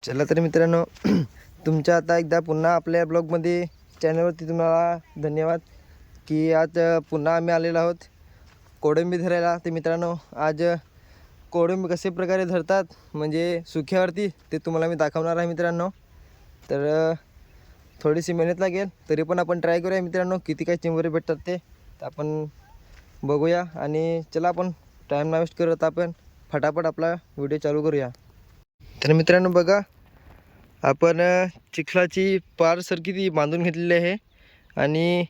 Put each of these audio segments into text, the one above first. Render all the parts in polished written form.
चला तर मित्रांनो तुमच्या आता एकदा पुन्हा आपल्या ब्लॉगमध्ये चॅनलवरती तुम्हाला धन्यवाद की आज पुन्हा आम्ही आलेलो आहोत कोळंबी धरायला. तर मित्रांनो आज कोळंबी कसे प्रकारे धरतात म्हणजे सुक्यावरती ते तुम्हाला मी दाखवणार आहे मित्रांनो. तर थोडीशी मेहनत लागेल तरी पण आपण ट्राय करूया मित्रांनो किती काय चिंबोरे भेटतात ते तर आपण बघूया. आणि चला आपण टाईम ना वेस्ट करत आपण फटाफट आपला व्हिडिओ चालू करूया. तर मित्रांनो बघा आपण चिखलाची पारसारखी ती बांधून घेतलेली आहे आणि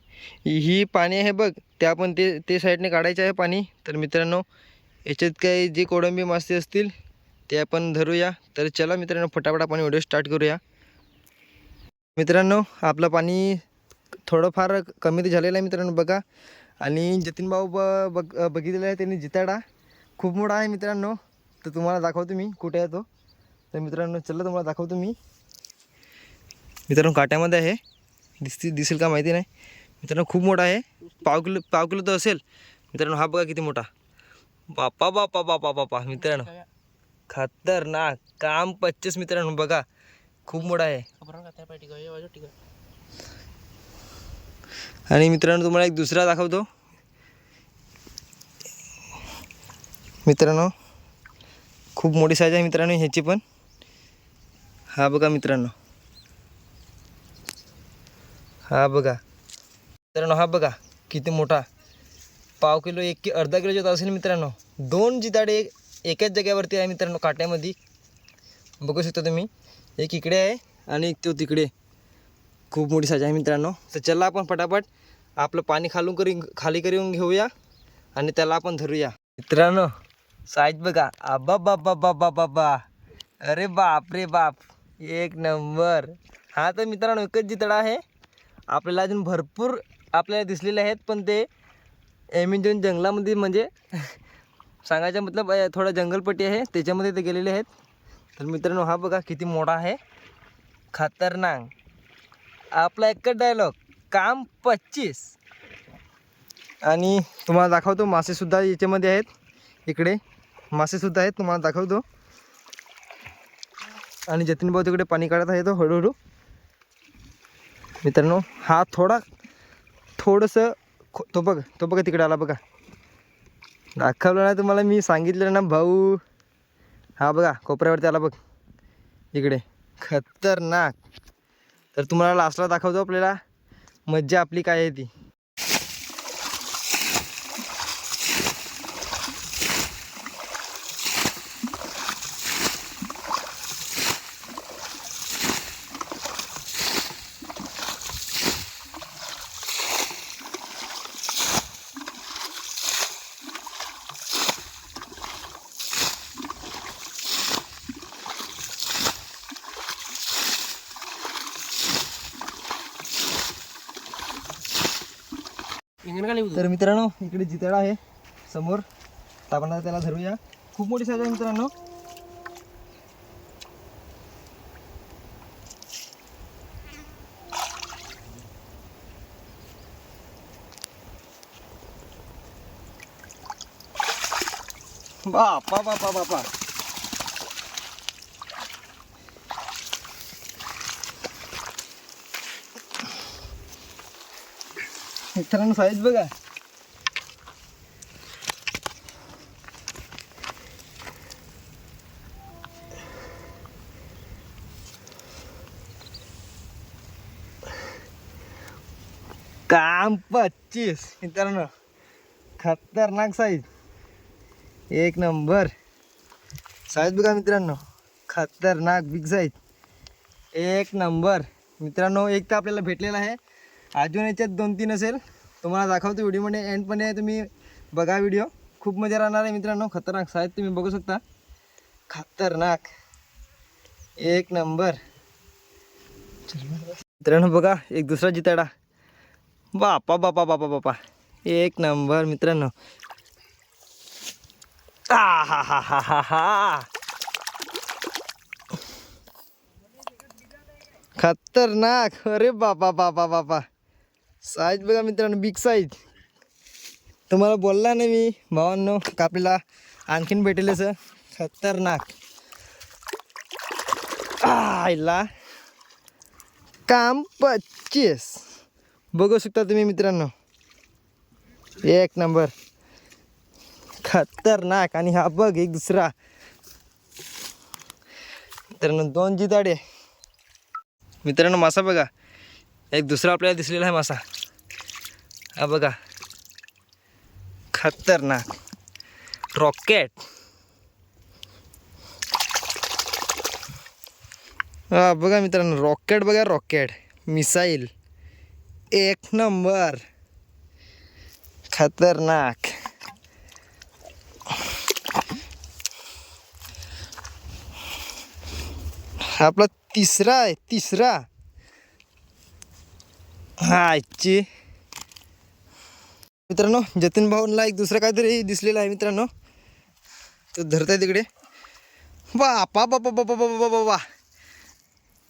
ही पाणी आहे बघ ते आपण ते साईडने काढायचं आहे पाणी. तर मित्रांनो याच्यात काही जे कोळंबी मासे असतील ते आपण धरूया. तर चला मित्रांनो फटाफट आपण व्हिडिओ स्टार्ट करूया. मित्रांनो आपलं पाणी थोडंफार कमी झालेलं आहे मित्रांनो बघा. आणि जतीन भाऊ बघितलेला आहे त्यांनी जिताडा खूप मोठा आहे मित्रांनो. तर तुम्हाला दाखवतो मी कुठे आहे तो. तर मित्रांनो चला तुम्हाला दाखवतो मी. मित्रांनो काट्यामध्ये आहे दिसेल का माहिती नाही मित्रांनो. खूप मोठा आहे पाव किलो तर असेल मित्रांनो. हा बघा किती मोठा बापा बापा बापा बापा मित्रांनो खतरनाक काम 25 मित्रांनो बघा खूप मोठा आहे. आणि मित्रांनो तुम्हाला एक दुसरा दाखवतो मित्रांनो. खूप मोठी साईज आहे मित्रांनो ह्याची पण. हा बघा मित्रांनो हा बघा मित्रांनो हा बघा किती मोठा पाव किलो अर्धा किलोचा असेल मित्रांनो. 2 जिताडे एकाच जागेवरती आहे मित्रांनो काट्यामध्ये बघू शकता तुम्ही. एक इकडे आहे आणि एक तो तिकडे. खूप मोठी साईज आहे मित्रांनो. तर चला आपण फटाफट आपलं पाणी खाली करून घेऊया आणि त्याला आपण धरूया. मित्रांनो साईज बघा आबा बाबा बाबा बाबा अरे बाप रे बाप एक नंबर. हा तर मित्रांनो एकच जितडा आहे. आपल्याला अजून भरपूर आपल्याला दिसलेले आहेत पण ते ॲमेझॉन जंगलामध्ये म्हणजे सांगायचं मतलब थोडा जंगलपट्टी आहे त्याच्यामध्ये ते गेलेले आहेत. तर मित्रांनो हा बघा किती मोठा आहे खतरनाक. आपला एकच डायलॉग काम 25. आणि तुम्हाला दाखवतो मासेसुद्धा याच्यामध्ये आहेत. इकडे मासेसुद्धा आहेत तुम्हाला दाखवतो. आणि जतीन भाऊ तिकडे पाणी काढत आहे तो हळूहळू मित्रांनो. हा थोडंसं तो बघा तिकडे आला बघा. दाखवलं ना तुम्हाला मी सांगितलं ना भाऊ. हा बघा कोपऱ्यावरती आला बघ इकडे खतरनाक. तर तुम्हाला लास्टला दाखवतो आपल्याला मज्जा आपली काय आहे ती. तर मित्रांनो इकडे जिताडा आहे समोर. तर आपण त्याला धरूया. खूप मोठी साईज आहे मित्रांनो. बापा बापा बापा मित्रांनो साईज बघा. काम 25 मित्रांनो खतरनाक साईज एक नंबर साईज बघा मित्रांनो. खतरनाक बिग साईज एक नंबर मित्रांनो. एक तर आपल्याला भेटलेला आहे अजून याच्यात 2-3 असेल तुम्हाला दाखवतो व्हिडिओमध्ये एंडमध्ये तुम्ही बघा व्हिडिओ. खूप मजा राहणार आहे मित्रांनो. खतरनाक साईज तुम्ही बघू शकता खतरनाक एक नंबर. मित्रांनो बघा एक दुसरा जिताडा बापा बापा बापा बापा एक नंबर मित्रांनो. हा हा हा हा हा हा खतरनाक. अरे बापा बापा बापा साईज बघा मित्रांनो बिग साईज. तुम्हाला बोलला ना मी भावांनो का आपल्याला आणखीन भेटेल असं खतरनाक. आयला काम 25 बघू शकता तुम्ही मित्रांनो. एक नंबर खतरनाक. आणि हा बघ एक दुसरा मित्रांनो, 2 जिताडे मित्रांनो. मासा बघा, एक दुसरा आपल्याला दिसलेला आहे मासा. हा बघा खतरनाक रॉकेट. हा बघा मित्रांनो, रॉकेट बघा, रॉकेट मिसाईल एक नंबर खतरनाक. आपला तिसरा आहे, तिसरा. हा आजची मित्रांनो, जतीन भाऊंना एक दुसरा काहीतरी दिसलेला आहे मित्रांनो. तो धरताय तिकडे. बापा बापा बापा बापा बापा बा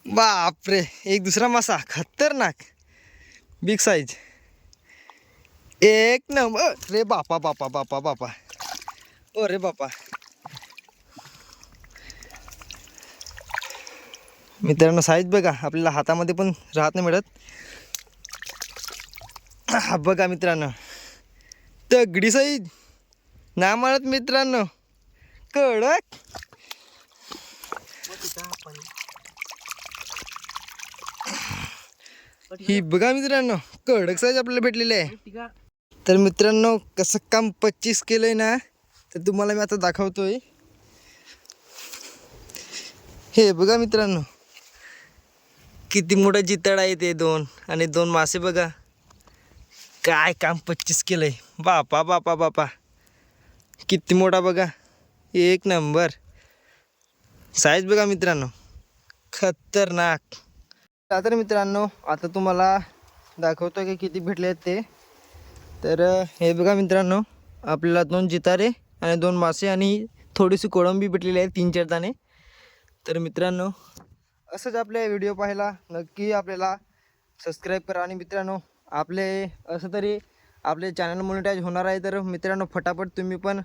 बापरे, एक दुसरा मासा खतरनाक बिग साईज एक नंबर. रे बापा बापा बापा बापा, ओ रे बापा. मित्रांनो साईज बघा, आपल्याला हातामध्ये पण राहत नाही मिळत. हा बघा मित्रांनो, तगडी साईज ना म्हणत मित्रांनो, कडक. ही बघा मित्रांनो, कडक साईज आपल्याला भेटलेली आहे. तर मित्रांनो, कसं काम 25 केलंय ना, तर तुम्हाला मी आता दाखवतोय. हे बघा मित्रांनो, किती मोठा जिताड आहे ते. 2 आणि 2 मासे बघा. काय काम 25 केलंय. बापा बापा बापा, किती मोठा बघा, एक नंबर साईज बघा मित्रांनो, खतरनाक. तर मित्रांनो, आता तुम्हाला दाखवतो की किती भेटले आहेत ते. तर हे बघा मित्रांनो, आपल्याला 2 जितारे आणि 2 मासे आणि थोडीशी कोळंबी भेटलेली आहे, 3-4 दाणे. तर मित्रांनो, असंच आपले व्हिडिओ पाहायला नक्की आपल्याला सबस्क्राईब करा. आणि मित्रांनो, आपले असं तरी आपले चॅनल मॉनिटाईज होणार आहे. तर मित्रांनो, फटाफट तुम्ही पण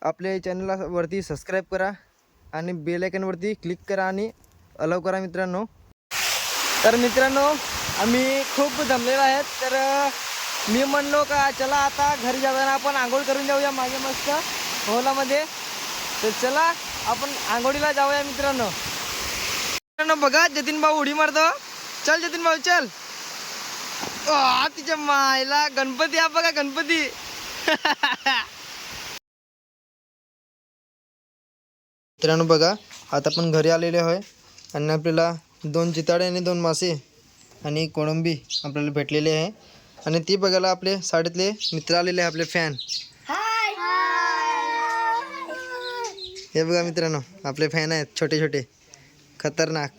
आपले चॅनलला वरती सबस्क्राईब करा आणि बेल आयकॉनवरती क्लिक करा आणि अलाव करा मित्रांनो. तर मित्रांनो, आम्ही खूप दमलेलो आहेत. तर मी म्हणलो का चला आता घरी जाताना आपण आंघोळ करून जाऊया मागे मस्त होलामध्ये. तर चला आपण आंघोळीला जाऊया मित्रांनो. मित्रांनो बघा, जतीन भाऊ उडी मारतो. चल जतीन भाऊ चल. तिच्या मायला गणपती. हा बघा गणपती. मित्रांनो बघा, आता आपण घरी आलेले आहे आणि आपल्याला 2 जिताडे आणि 2 मासे आणि कोळंबी आपल्याला भेटलेले आहे. आणि ती बघायला आपले शाळेतले मित्र आलेले आहे, आपले फॅन. हे बघा मित्रांनो, आपले फॅन आहेत छोटे छोटे खतरनाक.